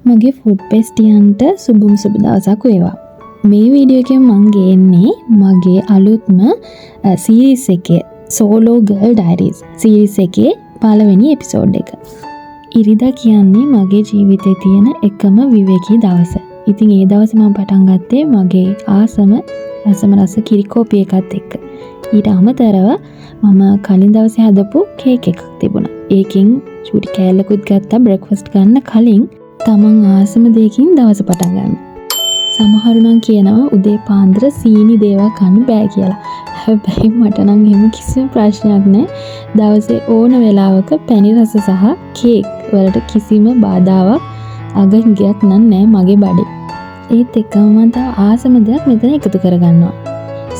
මගේ ෆුඩ් පෙස්ටියන්ට සුබුම් සුබ දවසක් වේවා. මේ වීඩියෝ එකෙන් මම ගේන්නේ මගේ අලුත්ම සීරීස් එකේ සෝලෝ ගර්ල් ඩයරීස් සීරීස් එකේ පළවෙනි එපිසෝඩ් එක. ඉරිදා කියන්නේ මගේ ජීවිතේ තියෙන එකම විවේකී දවස. ඉතින් ඒ දවසේ මම පටන් ගත්තේ මගේ ආසම රස කිරි කෝපි එකත් එක්ක. ඊට අමතරව මම කලින් දවසේ හදපු කේක් එකක් තිබුණා. ඒකෙන් චූටි කෑල්ලකුත් ගත්තා බ්‍රෙක්ෆාස්ට් ගන්න කලින් තමන් ආසම දෙයකින් දවස පටන් ගන්න. සමහරු නම් කියනවා උදේ පාන්දර සීනි දේවල් කන්න බෑ කියලා. හැබැයි මට නම් එහෙම කිසිම ප්‍රශ්නයක් නැහැ. දවසේ ඕන වෙලාවක පැණි රස සහ කේක් වලට කිසිම බාධාවක් අගහිඟයක් නැහැ මගේ බඩේ. ඒත් එක්කම මම තව ආසම දෙයක් මෙතන එකතු කරගන්නවා.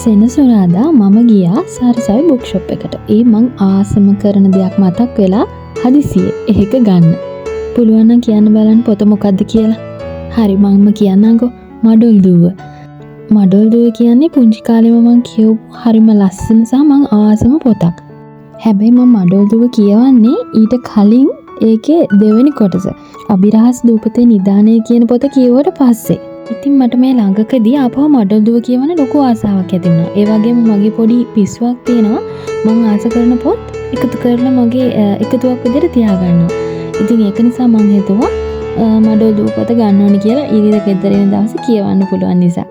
සෙනසුරාදා මම ගියා සාරිසවි බුක් ෂොප් එකට. ඒ මං ආසම කරන දෙයක් මතක් වෙලා හදිසියේ ඒක ගන්න. පුළුවන් නම් කියන්න බලන්න පොත මොකද්ද කියලා. හරි මම කියන්නම්කෝ. මඩොල් දුව. මඩොල් දුව කියන්නේ පුංචි කාලේම මං කියවපු හරිම ලස්සන සහ මං ආසම පොතක්. හැබැයි මම මඩොල් දුව කියවන්නේ ඊට කලින් ඒකේ දෙවෙනි කොටස. අභිරහස් දූපතේ නිදානේ කියන පොත කියවුවට පස්සේ. ඉතින් මට මේ ළඟකදී ආපහු මඩොල් දුව කියවන ලොකු ආසාවක් ඇති වුණා. ඒ වගේම මගේ පොඩි පිස්සුවක් තියෙනවා. මං ආස කරන පොත් එකතු කරලා මගේ එකතුවක් විදිහට තියාගන්නවා. ඉතින් ඒක නිසා මං හිතුවා මඩොල් දුව පොත ගන්න ඕනේ කියලා ඊරිද ගෙදරින් දවසේ කියවන්න පුළුවන් නිසා.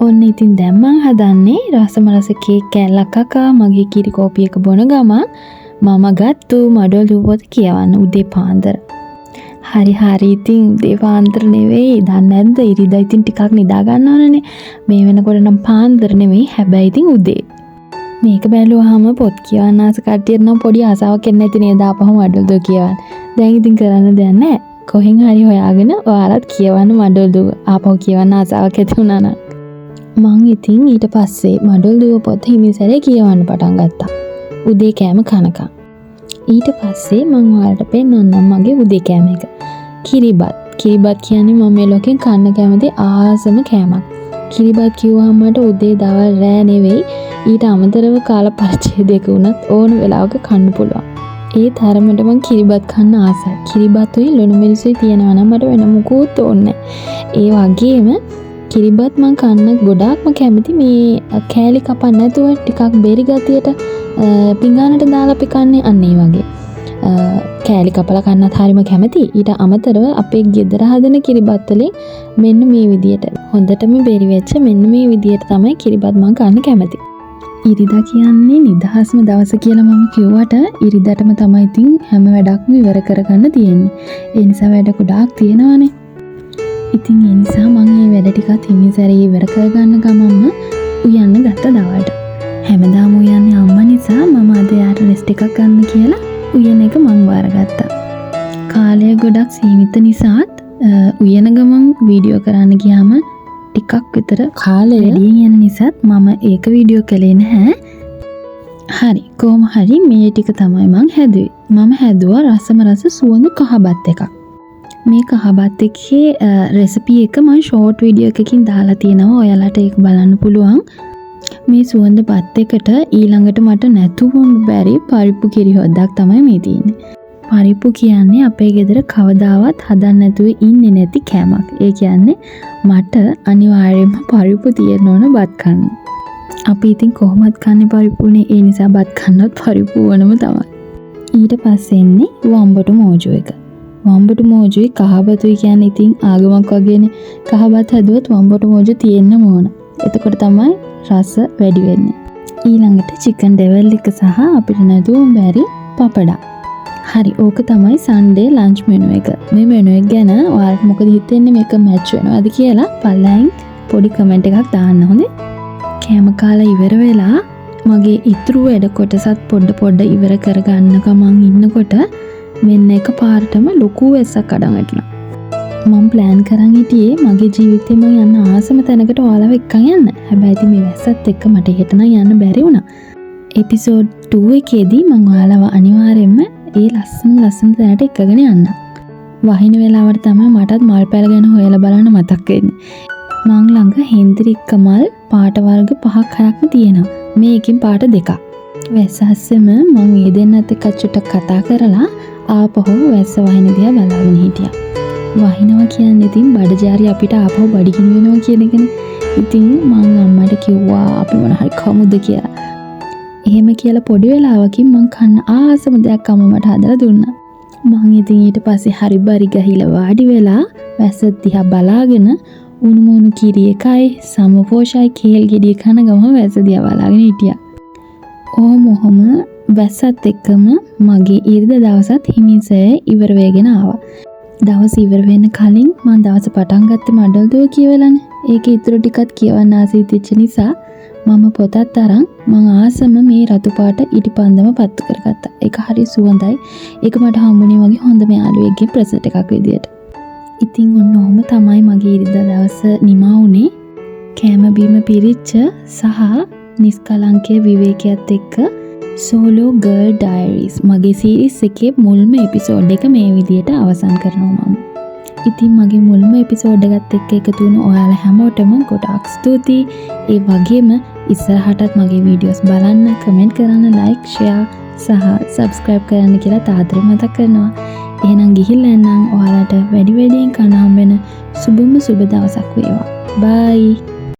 ඔන්න ඉතින් දැන් මං හදන්නේ රස කේක් කෑල්ලක් කකා මගේ කිරි කෝපි එක බොන ගමන් මම ගත්තු මඩොල් දුව පොත කියවන්න උදේ පාන්දර. හරි ඉතින් උදේ පාන්දර නෙවෙයි දන්නේ නැද්ද ඉරිදා ඉතින් ටිකක් නිදා ගන්න ඕනනේ. මේ වෙනකොට නම් පාන්දර නෙවෙයි හැබැයි ඉතින් උදේ. මේක බැලුවාම පොත් කියවන්න ආස කට්ටියට නම් පොඩි ආසාවක් එන්නේ නැති නේද ආපහු මඩොල් දුව කියවන්න. දැන් ඉතින් කරන්න දෙයක් නැහැ. කොහෙන් හරි හොයාගෙන ඔයාලත් කියවන්න මඩොල් දුව. ආපහු කියවන්න ආසාවක් ඇති වුණා නම්. මං ඉතින් ඊට පස්සේ මඩොල් දුව පොත හිමිසරේ කියවන්න පටන් ගත්තා. උදේ කෑම කනකම්. ඊට පස්සේ මං ඔයාලට පෙන්නන්නම් මගේ උදේ කෑම එක. කිරිබත්. කිරිබත් කියන්නේ මම මේ ලෝකෙන් කන්න කැමති ආසම කෑමක්. කිරිබත් කිව්වම මට උදේ දවල් රෑ නෙවෙයි ඊට අමතරව කාල පරිච්ඡේදයක වුණත් ඕන වෙලාවක කන්න පුළුවන්. ඒ තරමට මං කිරිබත් කන්න ආසයි. කිරිබතුයි ලුණු මිරිසුයි තියෙනවා නම් මට වෙන මොකුත් ඕනේ නැහැ. ඒ වගේම කිරිබත් මං කන්න ගොඩාක්ම කැමති මේ කෑලි කපන්න නැතුව ටිකක් බෙරි ගතියට පිඟානට දාලා අපි කන්නේ අන්න ඒ වගේ. කෑලි කපලා කන්නත් හරිම කැමති. ඊට අමතරව අපේ ගෙදර හදන කිරිබත් වලින් මෙන්න මේ විදියට හොඳටම බෙරි වෙච්ච මෙන්න මේ විදියට තමයි කිරිබත් මං කන්න කැමති. ඉරිදා කියන්නේ නිදහස්ම දවස කියලා මම කිව්වට ඉරිදාටම තමයි ඉතින් හැම වැඩක්ම ඉවර කරගන්න තියෙන්නේ. ඒ නිසා වැඩ ගොඩාක් තියෙනවානේ. ඉතින් ඒ නිසා මම මේ වැඩ ටිකත් හිමිසරේ ඉවර කරගන්න ගමන්ම උයන්න ගත්ත දවල්ට. හැමදාම උයන්නේ අම්මා නිසා මම අද යාට රෙස්ට් එකක් ගන්න කියලා උයන එක මං වාරගත්තා. කාලය ගොඩක් සීමිත නිසාත් උයන ගමන් වීඩියෝ කරන්න ගියාම ටිකක් විතර කාලය වැඩි යන නිසාත් මම ඒක වීඩියෝ කළේ නැහැ. හරි කොහොම හරි මේ ටික තමයි මං හැදුවේ. මම හැදුවා රස සුවඳ කහබත් එකක්. මේ කහබත් එකේ රෙසිපි එක මම ෂෝට් වීඩියෝ එකකින් දාලා තියෙනවා. ඔයාලට ඒක බලන්න පුළුවන්. මේ සුවඳ බත් එකට ඊළඟට මට නැතුවම බැරි පරිප්පු කිරි හොද්දක් තමයි මේ තියෙන්නේ. පරිප්පු කියන්නේ අපේ ගෙදර කවදාවත් හදන්න නැතුව ඉන්නේ නැති කෑමක්. ඒ කියන්නේ මට අනිවාර්යයෙන්ම පරිප්පු තියෙන්න ඕන බත් කන්න. අපි ඉතින් කොහොමද කන්නේ පරිප්පුනේ. ඒ නිසා බත් කන්නත් පරිප්පු වනම තමයි. ඊට පස්සේ එන්නේ වම්බටු මෝජු එක. වම්බටු මෝජුයි කහබතුයි කියන්නේ ඉතින් ආගමක් වගේනේ. කහබත් හැදුවොත් වම්බටු මෝජු තියෙන්න ඕන. එතකොට තමයි රස වැඩි වෙන්නේ. ඊළඟට චිකන් ඩෙවල් එක සහ අපිට නැතුවම බැරි පපඩා. හරි ඕක තමයි සන්ඩේ ලන්ච් මෙනු එක. මේ මෙනු එක ගැන ඔයාලට මොකද හිතෙන්නේ මේක මැච් වෙනවද කියලා පල්ලෙන් පොඩි කමෙන්ට් එකක් දාන්න හොඳේ. කෑම කාලා ඉවර වෙලා මගේ ඉතුරු වැඩ කොටසත් පොඩ ඉවර කරගන්න ගමන් ඉන්නකොට මෙන්න එක පාරටම ලොකු වැස්සක් අඩන් වැටුණා. මම ප්ලෑන් කරන් හිටියේ මගේ ජීවිතේ මම යන්න ආසම තැනකට ඔයාලව එක්කන් යන්න. හැබැයි ඉතින් මේ වැස්සත් එක්ක මට හෙට නම් යන්න බැරි වුණා. එපිසෝඩ් 2 එකේදී මම ඔයාලව අනිවාර්යයෙන්ම ඒ ලස්සන තැනට එක්කගෙන යන්න. වහින වෙලාවට තමයි මටත් මල් පැල ගැන හොයලා බලන්න මතක් වෙන්නේ. මං ළඟ හෙන්දිරික්ක මල් පාට වර්ග 5-6ක්ම තියෙනවා. මේකෙන් පාට 2ක්. වැස්සස්සෙම මං ඒ දෙන්නත් එක්ක චුට්ටක් කතා කරලා ආපහු වැස්ස වහින දිහා බලාගෙන හිටියා. වහිනවා කියන්නේ ඉතින් බඩජාරි අපිට ආපහු බඩගිනි වෙනවා කියන එකනේ. ඉතින් මං අම්මට කිව්වා අපි මොන හරි කමුද කියලා. එහෙම කියලා පොඩි වෙලාවකින් මං කන්න ආසම දෙයක් අම්මා මට හදලා දුන්නා. මං ඉතින් ඊට පස්සේ හරි බරි ගහිලා වාඩි වෙලා වැස්ස දිහා බලාගෙන උණු කිරි එකයි සමපෝෂයි කේල් ගෙඩිය කන ගම වැස්ස දිහා බලාගෙන හිටියා. ඔහොම වැස්සත් එක්කම මගේ ඉරිද දවසත් හිමින්සේ ඉවර වෙගෙන ආවා. දවස් ඉවර වෙන්න කලින් මම දවස පටන් ගත්තේ මඩල් දුව කියවලානේ. ඒකේ ඉතුරු ටිකත් කියවන්න ආසයි තිච්ච නිසා මම පොතත් අරන් මං ආසම මේ රතු පාට ඉටිපන්දම පත්තු කරගත්තා. ඒක හරි සුවඳයි. ඒක මට හම්බුනේ වගේ හොඳම යාළුවෙක්ගේ ප්‍රසන්ට් එකක් විදියට. ඉතින් ඔන්න ඔහොම තමයි මගේ ඉරිදා දවස නිමා වුණේ. කෑම බීම පිරිච්ච සහ නිස්කලංකයේ විවේකයත් එක්ක සෝලෝ ගර්ල් ඩයරිස් මගේ සීරීස් එකේ මුල්ම එපිසෝඩ් එක මේ විදියට අවසන් කරනවා මම. ඉතින් මගේ මුල්ම එපිසෝඩ් එකත් එක්ක එකතු වුණු ඔයාලා හැමෝටම ගොඩාක් ස්තුතියි. ඒ වගේම ඉස්සරහටත් මගේ වීඩියෝස් බලන්න, කමෙන්ට් කරන්න, ලයික්, ෂෙයා සහ සබ්ස්ක්‍රයිබ් කරන්න කියලා තාත්තට මතක් කරනවා. එහෙනම් ගිහිල්ලා එන්නම්. ඔයාලට වැඩි වැඩියෙන් කන හම්බෙන සුබ දවසක් වේවා. බයි.